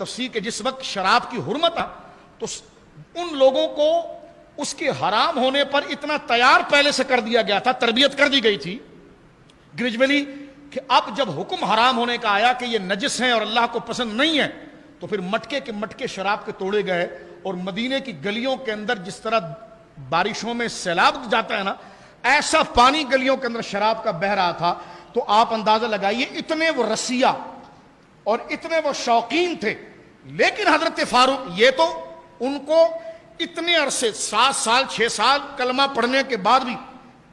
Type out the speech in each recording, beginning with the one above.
تفسیر کہ جس وقت شراب کی حرمت ہے تو ان لوگوں کو اس کے حرام ہونے پر اتنا تیار پہلے سے کر دیا گیا تھا، تربیت کر دی گئی تھی گریجولی، کہ اب جب حکم حرام ہونے کا آیا کہ یہ نجس ہیں اور اللہ کو پسند نہیں ہے، تو پھر مٹکے کے مٹکے شراب کے توڑے گئے، اور مدینے کی گلیوں کے اندر جس طرح بارشوں میں سیلاب جاتا ہے نا، ایسا پانی گلیوں کے اندر شراب کا بہہ رہا تھا۔ تو آپ اندازہ لگائیے اتنے وہ رسیہ اور اتنے وہ شوقین تھے، لیکن حضرت فاروق یہ تو ان کو اتنے عرصے 7 سال 6 سال کلمہ پڑھنے کے بعد بھی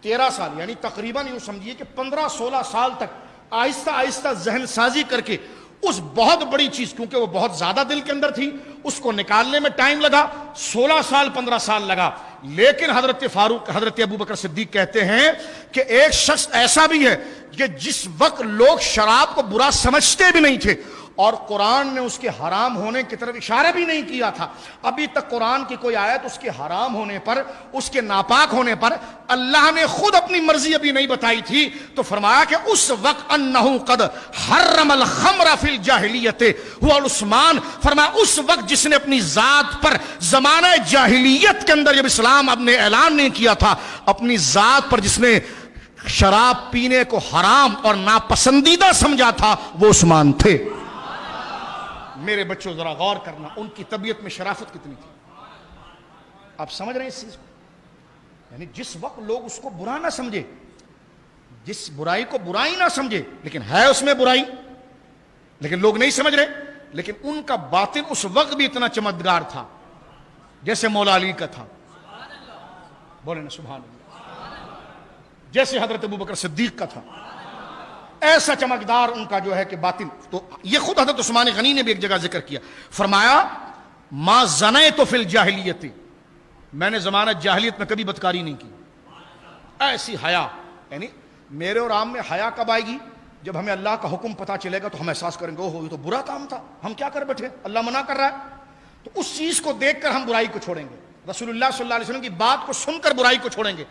13 سال یعنی تقریباً یوں سمجھیے کہ 15-16 سال تک آہستہ آہستہ ذہن سازی کر کے اس بہت بڑی چیز، کیونکہ وہ بہت زیادہ دل کے اندر تھی، اس کو نکالنے میں ٹائم لگا، 16 سال 15 سال لگا۔ لیکن حضرت فاروق، حضرت ابوبکر صدیق کہتے ہیں کہ ایک شخص ایسا بھی ہے کہ جس وقت لوگ شراب کو برا سمجھتے بھی نہیں تھے اور قرآن نے اس کے حرام ہونے کی طرف اشارہ بھی نہیں کیا تھا، ابھی تک قرآن کی کوئی آیت اس کے حرام ہونے پر، اس کے ناپاک ہونے پر اللہ نے خود اپنی مرضی ابھی نہیں بتائی تھی، تو فرمایا کہ اس وقت انہو قد حرم الخمر فی الجاہلیت ہوا عثمان، فرمایا اس وقت جس نے اپنی ذات پر زمانہ جاہلیت کے اندر جب اسلام اب نے اعلان نہیں کیا تھا، اپنی ذات پر جس نے شراب پینے کو حرام اور ناپسندیدہ سمجھا تھا، وہ عثمان تھے۔ میرے بچوں ذرا غور کرنا، ان کی طبیعت میں شرافت کتنی تھی، آپ سمجھ رہے ہیں اس چیز کو؟ یعنی جس وقت لوگ اس کو برا نہ سمجھے، جس برائی کو برائی نہ سمجھے، لیکن ہے اس میں برائی، لیکن لوگ نہیں سمجھ رہے، لیکن ان کا باطن اس وقت بھی اتنا چمکدار تھا جیسے مولا علی کا تھا، بولے نا سبحان اللہ، جیسے حضرت ابوبکر صدیق کا تھا، ایسا چمکدار ان کا جو ہے کہ باطن۔ تو یہ خود حضرت عثمان غنی نے بھی ایک جگہ ذکر کیا، فرمایا ما زنیت فی الجاہلیت، میں نے زمانہ جاہلیت میں کبھی بدکاری نہیں کی، ایسی حیا، یعنی میرے اور عام میں حیا کب آئے گی؟ جب ہمیں اللہ کا حکم پتہ چلے گا تو ہم احساس کریں گے اوہ یہ تو برا کام تھا، ہم کیا کر بیٹھے، اللہ منع کر رہا ہے، تو اس چیز کو دیکھ کر ہم برائی کو چھوڑیں گے، رسول اللہ صلی اللہ علیہ وسلم کی بات کو سن کر برائی کو چھوڑیں گے،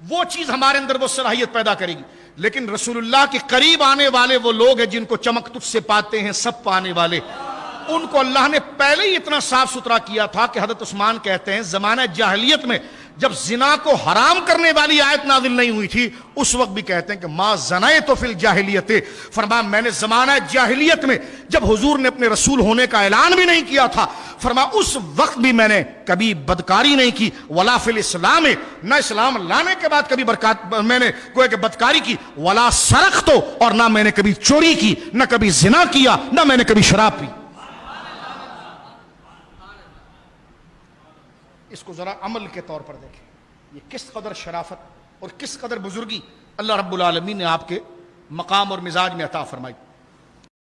وہ چیز ہمارے اندر وہ صلاحیت پیدا کرے گی۔ لیکن رسول اللہ کے قریب آنے والے وہ لوگ ہیں جن کو چمک تجھ سے پاتے ہیں سب پانے والے، ان کو اللہ نے پہلے ہی اتنا صاف ستھرا کیا تھا کہ حضرت عثمان کہتے ہیں زمانہ جاہلیت میں جب زنا کو حرام کرنے والی آیت نازل نہیں ہوئی تھی، اس وقت بھی کہتے ہیں کہ ما زنیت فی الجاہلیت، فرمایا میں نے زمانہ جاہلیت میں جب حضور نے اپنے رسول ہونے کا اعلان بھی نہیں کیا تھا، فرمایا اس وقت بھی میں نے کبھی بدکاری نہیں کی، ولا فی الاسلام، نہ اسلام لانے کے بعد کبھی میں نے کوئی کہ بدکاری کی، ولا سرقت، اور نہ میں نے کبھی چوری کی، نہ کبھی زنا کیا، نہ میں نے کبھی شراب پی۔ اس کو ذرا عمل کے طور پر دیکھیں، یہ کس قدر شرافت اور کس قدر بزرگی اللہ رب العالمین نے آپ کے مقام اور مزاج میں عطا فرمائی۔